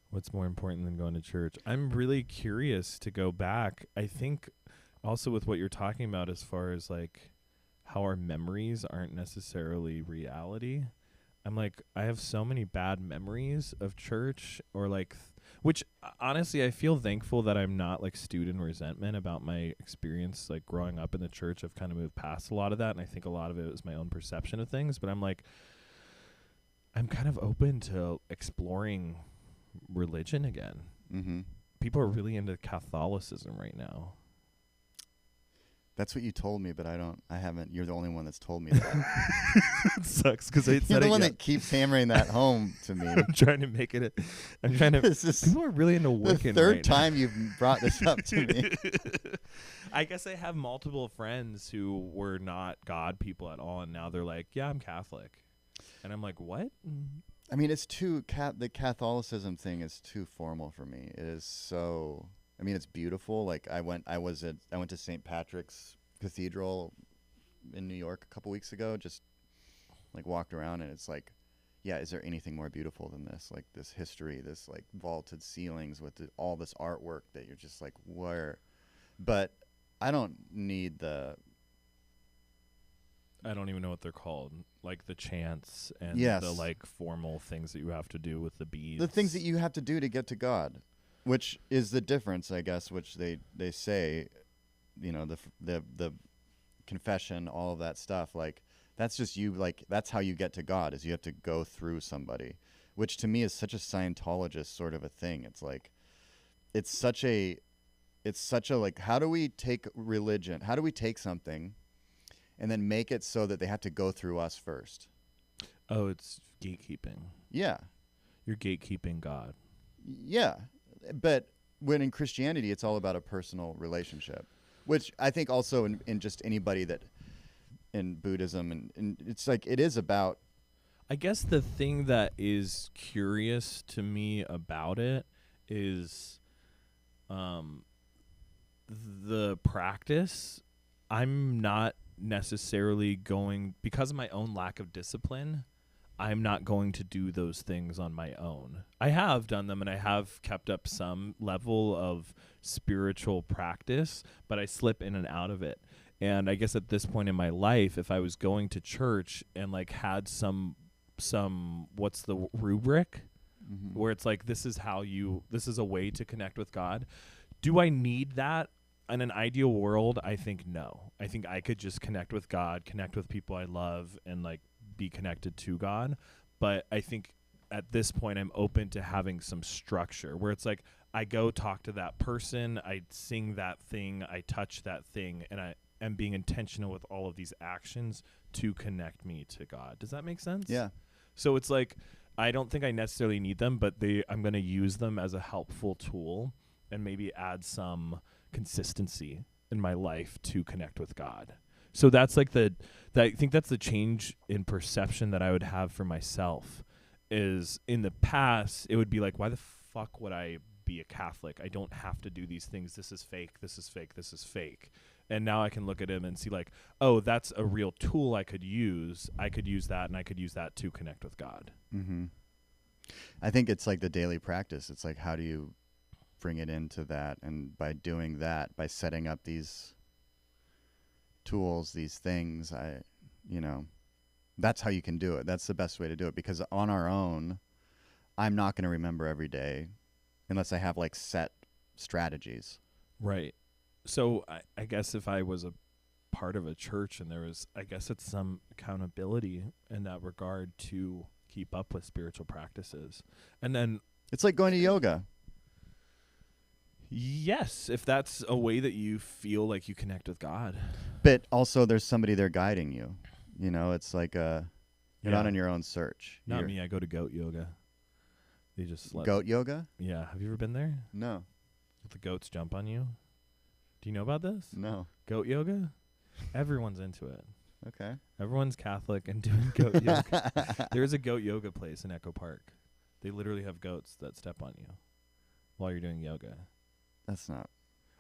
What's more important than going to church? I'm really curious to go back. I think also with what you're talking about as far as like how our memories aren't necessarily reality. I'm like, I have so many bad memories of church or like, which honestly, I feel thankful that I'm not like stewed in resentment about my experience like growing up in the church. I've kind of moved past a lot of that. And I think a lot of it was my own perception of things, but I'm like, I'm kind of open to exploring religion again. Mm-hmm. People are really into Catholicism right now. That's what you told me, but I haven't. You're the only one that's told me that. It sucks because I said You're the one yet. that keeps hammering that home to me. I'm trying to make it. I'm trying to. This is People are really into the Wiccan third right time you've brought this up to me. I guess I have multiple friends who were not God people at all, and now they're like, "Yeah, I'm Catholic," and I'm like, "What?" I mean, it's too the Catholicism thing is too formal for me. It is so. I mean, it's beautiful. Like I went to St. Patrick's Cathedral in New York a couple weeks ago. Just like walked around, and it's like, yeah, is there anything more beautiful than this? Like this history, this like vaulted ceilings with all this artwork that you're just like, where? But I don't need I don't even know what they're called. Like the chants and Yes. the like formal things that you have to do with the beads. the things that you have to do to get to God, which is the difference, I guess, which they say, you know, the confession, all of that stuff, like that's just you, like that's how you get to God, is you have to go through somebody, which to me is such a Scientologist sort of a thing. It's like it's such a like, how do we take religion, how do we take something and then make it so that they have to go through us first? Oh, it's gatekeeping. Yeah. You're gatekeeping God. Yeah, but when in Christianity, it's all about a personal relationship, which I think also in just anybody that in Buddhism and it's like it is about. I guess the thing that is curious to me about it is the practice. I'm not necessarily going, because of my own lack of discipline, I'm not going to do those things on my own. I have done them and I have kept up some level of spiritual practice, but I slip in and out of it. And I guess at this point in my life, if I was going to church and like had some what's the rubric, Mm-hmm. where it's like, this is a way to connect with God. Do I need that? In an ideal world, I think no. I think I could just connect with God, connect with people I love, and like be connected to God. But I think at this point I'm open to having some structure where it's like I go talk to that person, I sing that thing, I touch that thing, and I am being intentional with all of these actions to connect me to God. Does that make sense? Yeah. So it's like I don't think I necessarily need them, but I'm going to use them as a helpful tool and maybe add some consistency in my life to connect with God. So that's like I think that's the change in perception that I would have for myself. Is in the past, it would be like, why the fuck would I be a Catholic? I don't have to do these things. This is fake. This is fake. This is fake. And now I can look at him and see like, oh, that's a real tool I could use. I could use that, and I could use that to connect with God. Mm-hmm. I think it's like the daily practice. It's like, how do you bring it into that? And by doing that, by setting up these tools, these things, that's how you can do it. That's the best way to do it, because on our own, I'm not going to remember every day unless I have like set strategies. Right. So I guess if I was a part of a church and there was, I guess it's some accountability in that regard to keep up with spiritual practices. And then It's like going to yoga. yes, if that's a way that you feel like you connect with God. But also there's somebody there guiding you. You know, it's like you're not on your own search. Not me. I go to goat yoga. They just Goat yoga? Yeah. Have you ever been there? No. The goats jump on you. Do you know about this? No. Goat yoga? Everyone's into it. Okay. Everyone's Catholic and doing goat yoga. There is a goat yoga place in Echo Park. They literally have goats that step on you while you're doing yoga. That's not.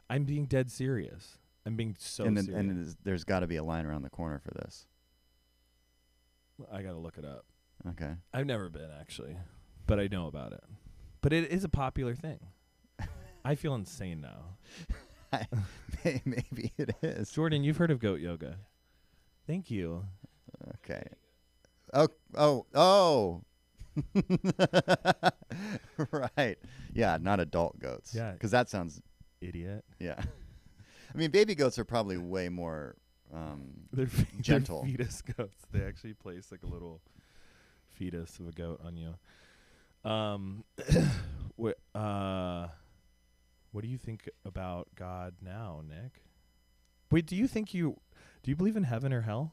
I'm being dead serious. I'm being so serious. And there's got to be a line around the corner for this. I got to look it up. Okay. I've never been, actually, but I know about it. But it is a popular thing. I feel insane now. Maybe it is. Jordan, you've heard of goat yoga. Thank you. Okay. Oh. Right. Yeah, not adult goats. Yeah. Because that sounds... Idiot. Yeah. I mean, baby goats are probably way more gentle. They're fetus goats. They actually place like a little fetus of a goat on you. What do you think about God now, Nick? Wait, do you believe in heaven or hell?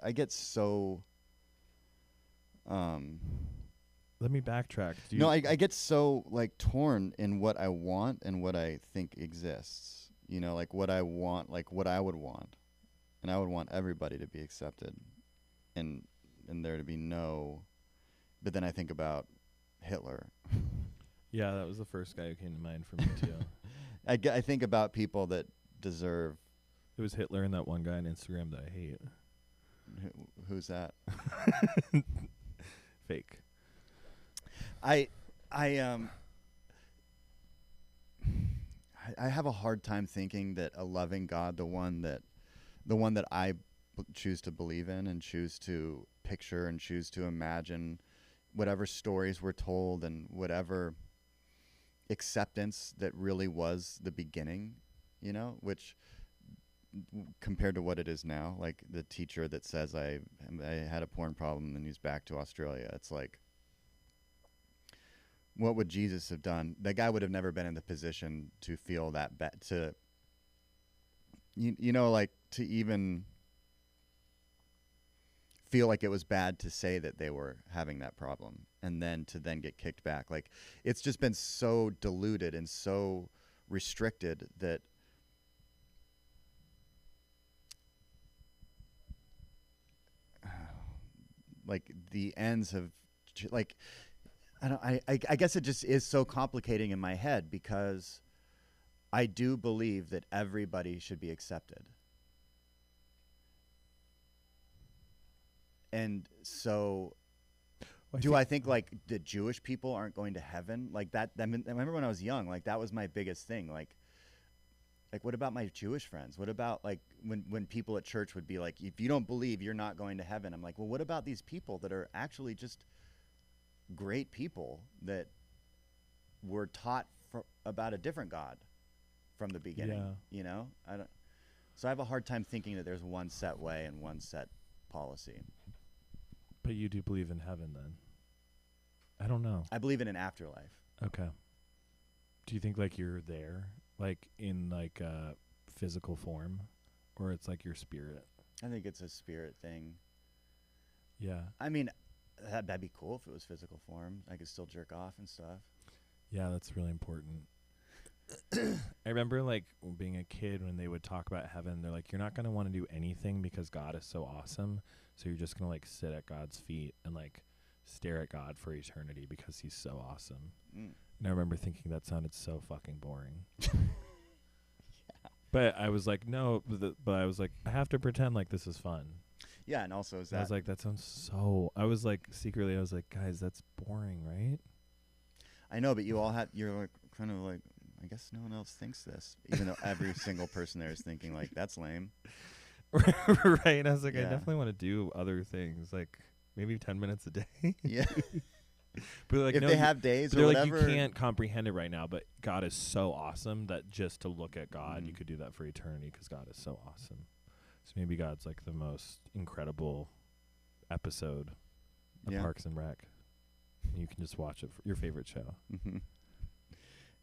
I get so... Let me backtrack. I get so like torn in what I want and what I think exists. You know, like what I want, like what I would want. And I would want everybody to be accepted and there to be no... But then I think about Hitler. Yeah, that was the first guy who came to mind for me too. I think about people that deserve... It was Hitler and that one guy on Instagram that I hate. Who's that? Fake. I have a hard time thinking that a loving God, the one that I choose to believe in and choose to picture and choose to imagine, whatever stories were told and whatever acceptance that really was the beginning, you know, which compared to what it is now, like the teacher that says I had a porn problem and he's back to Australia. It's like, what would Jesus have done? That guy would have never been in the position to feel that bad, to, you know, like to even feel like it was bad to say that they were having that problem and then to then get kicked back. Like, it's just been so diluted and so restricted that like the ends have like, I guess it just is so complicating in my head because I do believe that everybody should be accepted. And so I think like the Jewish people aren't going to heaven? Like that, I remember when I was young, like that was my biggest thing. Like what about my Jewish friends? What about like when people at church would be like, if you don't believe, you're not going to heaven. I'm like, well, what about these people that are actually just great people that were taught about a different God from the beginning? Yeah. You know, so I have a hard time thinking that there's one set way and one set policy. But you do believe in heaven then? I don't know. I believe in an afterlife. Okay. Do you think like you're there, like in like a physical form, or it's like your spirit? I think it's a spirit thing. Yeah. I mean, that'd be cool if it was physical form. I could still jerk off and stuff. Yeah, that's really important. I remember like being a kid when they would talk about heaven, they're like, you're not going to want to do anything because God is so awesome. So you're just going to like sit at God's feet and like stare at God for eternity because he's so awesome. Mm. And I remember thinking that sounded so fucking boring. Yeah. But I was like, no, but I was like, I have to pretend like this is fun. Yeah. And also I was like, that sounds so, I was like, secretly, I was like, guys, that's boring, right? I know, but you're like kind of like, I guess no one else thinks this, even though every single person there is thinking like, that's lame. Right. And I was like, yeah. I definitely want to do other things, like maybe 10 minutes a day. Yeah. But like, if no, they have days or they're whatever. Like, you can't comprehend it right now, but God is so awesome that just to look at God, you could do that for eternity because God is so awesome. So maybe God's like the most incredible episode of Parks and Rec. You can just watch it for your favorite show. Mm-hmm.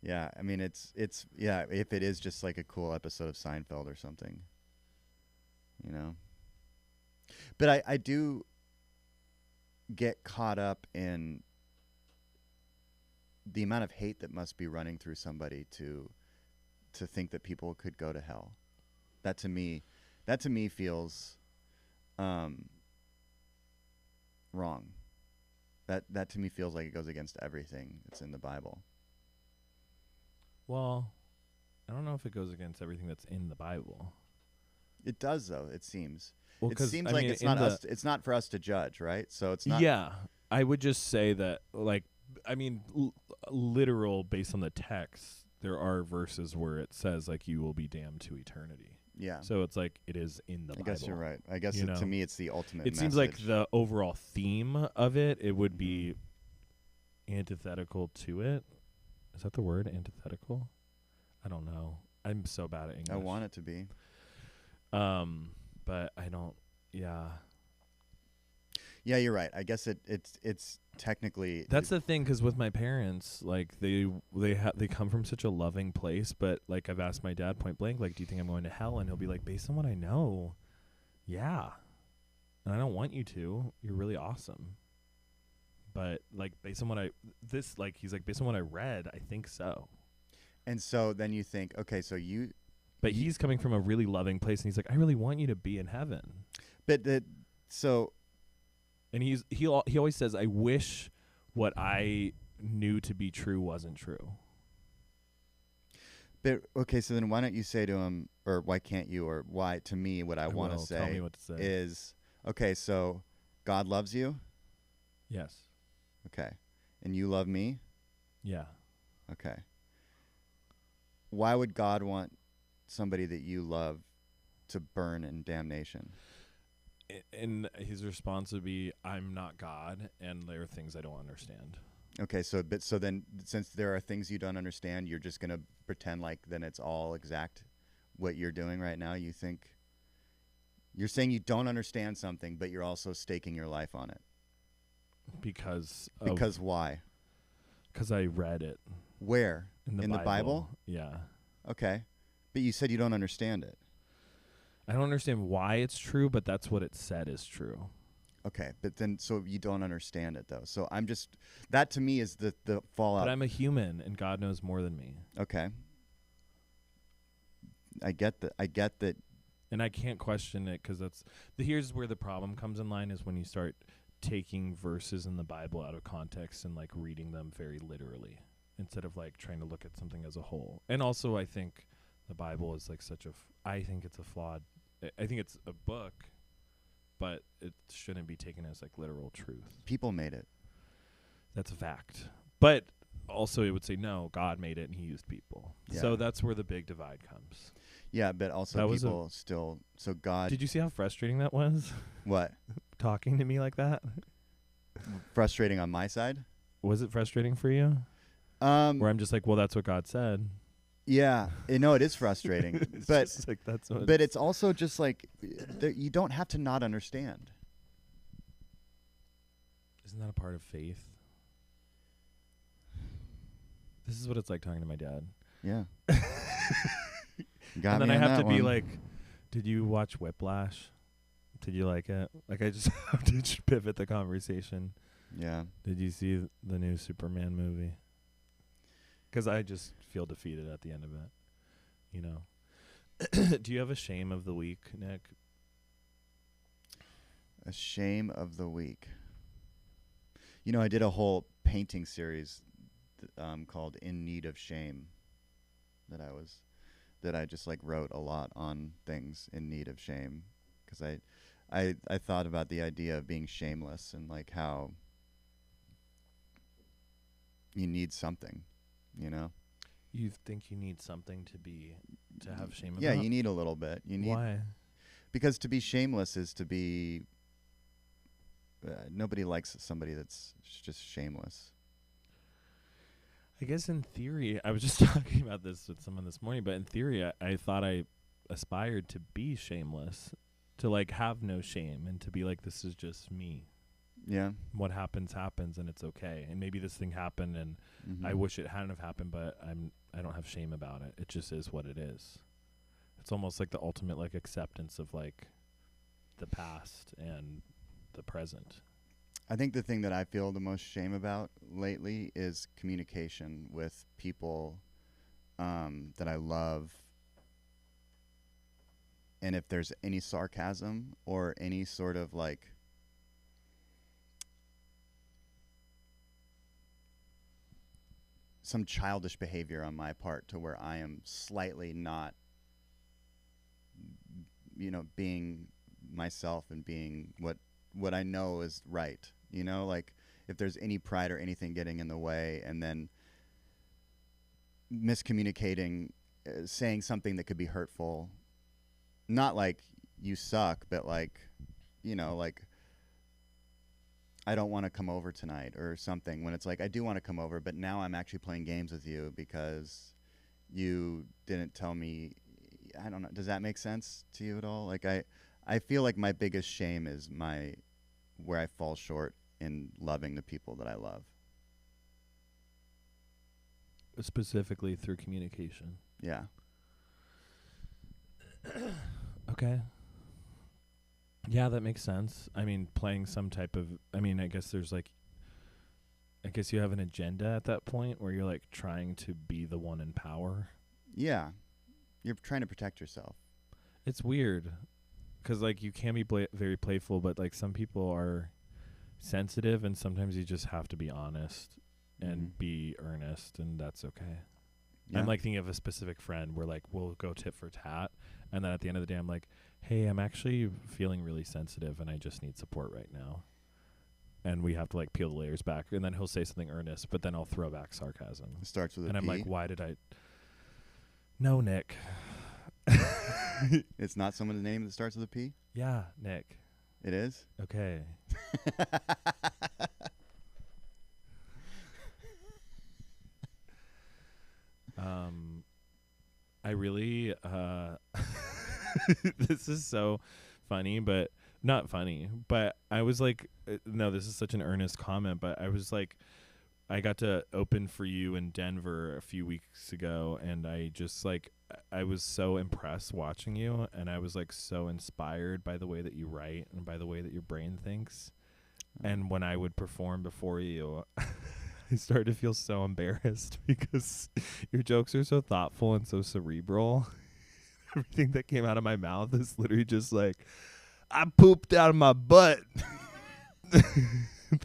Yeah, I mean, it's yeah, if it is just like a cool episode of Seinfeld or something, you know. But I do get caught up in the amount of hate that must be running through somebody to think that people could go to hell. That to me feels wrong. That to me feels like it goes against everything that's in the Bible. Well, I don't know if it goes against everything that's in the Bible. It does, though. It seems. Well, It 'cause, seems I like mean, it's in not the- us. It's not for us to judge, right? So it's not. Yeah, I would just say that, like, I mean, literal based on the text, there are verses where it says like you will be damned to eternity. Yeah. So it's like it is in the I Bible. guess you're right. I guess you know? to me, it's the ultimate. It seems like the overall theme of it would be antithetical to it. Is that the word, antithetical? I don't know. I'm so bad at English. I want it to be. But I don't. Yeah. Yeah, you're right. I guess it's technically. That's the thing, because with my parents, like they come from such a loving place, but like I've asked my dad point blank, like, do you think I'm going to hell? And he'll be like, based on what I know, yeah. And I don't want you to. You're really awesome. But like based on what he's like, based on what I read, I think so. And so then you think, okay, so But he's coming from a really loving place, and he's like, I really want you to be in heaven. And he always says, I wish what I knew to be true wasn't true. But okay, so then why don't you say to him, or why can't you, or why to me what I want to say, tell me what to say is, okay, so God loves you? Yes. Okay. And you love me? Yeah. Okay. Why would God want somebody that you love to burn in damnation? And his response would be, I'm not God, and there are things I don't understand. Okay, so then since there are things you don't understand, you're just going to pretend like then it's all exact what you're doing right now? You're saying you don't understand something, but you're also staking your life on it. Because why? Because I read it. Where? In the Bible? Yeah. Okay. But you said you don't understand it. I don't understand why it's true, but that's what it said is true. Okay, but then so you don't understand it though. So I'm just that to me is the fallout. But I'm a human, and God knows more than me. Okay. I get that. And I can't question it, because here's where the problem comes in line, is when you start taking verses in the Bible out of context and like reading them very literally instead of like trying to look at something as a whole. And also I think the Bible is like I think it's a flawed, I think it's a book, but it shouldn't be taken as like literal truth. People made it. That's a fact. But also it would say, no, God made it and he used people. Yeah. So that's where the big divide comes. Yeah, but also people still, so God. Did you see how frustrating that was? What? Talking to me like that? Frustrating on my side? Was it frustrating for you? Where I'm just like, well, that's what God said. Yeah, no, it is frustrating, but like but it's also just like you don't have to not understand. Isn't that a part of faith? This is what it's like talking to my dad. Yeah. And then I have to be like, did you watch Whiplash? Did you like it? Like I just have to pivot the conversation. Yeah. Did you see the new Superman movie? Because I just feel defeated at the end of it, you know. Do you have a shame of the week, Nick? A shame of the week. You know, I did a whole painting series called In Need of Shame that I just like wrote a lot on things in need of shame, because I thought about the idea of being shameless and like how you need something. You know, you think you need something to have shame about? Yeah, you need a little bit. Why? Because to be shameless is to be. Nobody likes somebody that's just shameless. I guess in theory, I was just talking about this with someone this morning, but in theory, I thought I aspired to be shameless, to like have no shame, and to be like, this is just me. Yeah. What happens, and it's okay. And maybe this thing happened, and I wish it hadn't have happened, but I don't have shame about it. It just is what it is. It's almost like the ultimate like acceptance of like the past and the present. I think the thing that I feel the most shame about lately is communication with people that I love. And if there's any sarcasm or any sort of like some childish behavior on my part to where I am slightly not being myself and being what I know is right. Like if there's any pride or anything getting in the way, and then miscommunicating, saying something that could be hurtful, not like you suck, but like, like I don't want to come over tonight or something, when it's like I do want to come over, but now I'm actually playing games with you because you didn't tell me. I don't know. Does that make sense to you at all? Like I feel like my biggest shame is where I fall short in loving the people that I love. Specifically through communication. Yeah. Okay. Yeah, that makes sense. I mean, playing some type of, I guess you have an agenda at that point where you're like trying to be the one in power. Yeah. You're trying to protect yourself. It's weird because like you can be very playful, but like some people are sensitive, and sometimes you just have to be honest and be earnest, and that's okay. Yeah. I'm like thinking of a specific friend where like we'll go tit for tat, and then at the end of the day I'm like, hey, I'm actually feeling really sensitive and I just need support right now. And we have to like peel the layers back, and then he'll say something earnest, but then I'll throw back sarcasm. It starts with a and P. I'm like, why did I? No, Nick. It's not someone's name that starts with a P? Yeah, Nick. It is? Okay. I really this is so funny, but not funny, but I was like, no, this is such an earnest comment, but I was like, I got to open for you in Denver a few weeks ago, and I just like, I was so impressed watching you, and I was like so inspired by the way that you write and by the way that your brain thinks. And when I would perform before you, I started to feel so embarrassed because your jokes are so thoughtful and so cerebral. Everything that came out of my mouth is literally just like, I pooped out of my butt.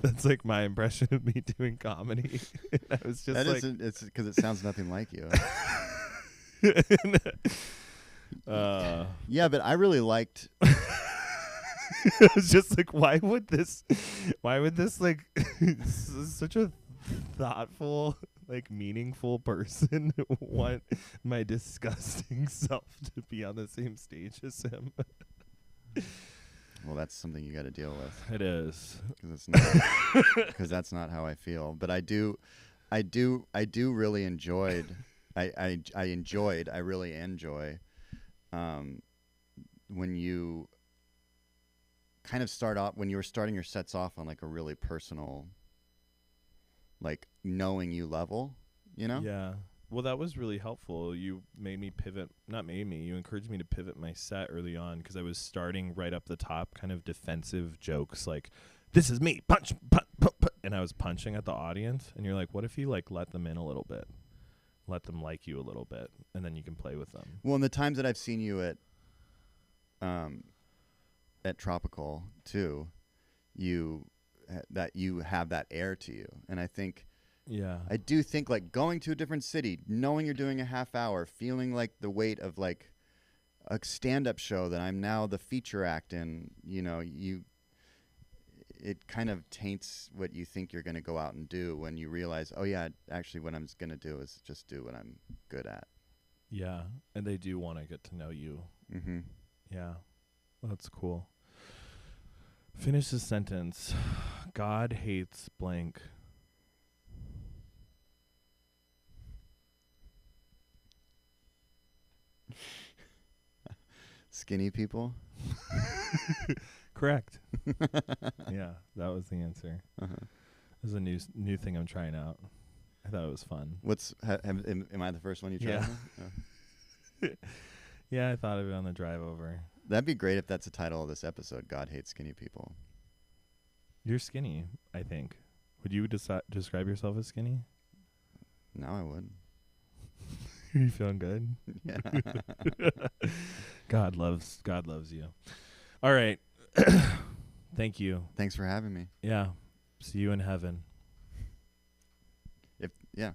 That's like my impression of me doing comedy. I was just it's because it sounds nothing like you. Yeah, but I really liked. I was just like, why would this like such a thoughtful, like meaningful person want my disgusting self to be on the same stage as him? Well, that's something you got to deal with. It is, because that's not how I feel. But I really enjoyed. I really enjoy when you kind of start off, when you were starting your sets off on like a really personal, like knowing you level, Yeah. Well, that was really helpful. You made me pivot, you encouraged me to pivot my set early on, because I was starting right up the top, kind of defensive jokes like, this is me, punch, punch, punch, punch, and I was punching at the audience, and you're like, what if you like let them in a little bit? Let them like you a little bit, and then you can play with them. Well, in the times that I've seen you at Tropical too, you have that air to you, and I think, I do think like going to a different city, knowing you're doing a half hour, feeling like the weight of like a stand-up show that I'm now the feature act in, it kind of taints what you think you're going to go out and do when you realize, oh yeah, actually what I'm going to do is just do what I'm good at. Yeah, and they do want to get to know you. Mm-hmm. Yeah, that's cool. Finish the sentence. God hates blank. Skinny people? Correct. Yeah, that was the answer. Uh-huh. This is a new thing I'm trying out. I thought it was fun. Am I the first one you tried? Yeah. Yeah, I thought of it on the drive over. That'd be great if that's the title of this episode, God Hates Skinny People. You're skinny, I think. Would you describe yourself as skinny? No, I wouldn't. Are you feeling good? Yeah. God loves you. All right. Thank you. Thanks for having me. Yeah. See you in heaven. Yeah.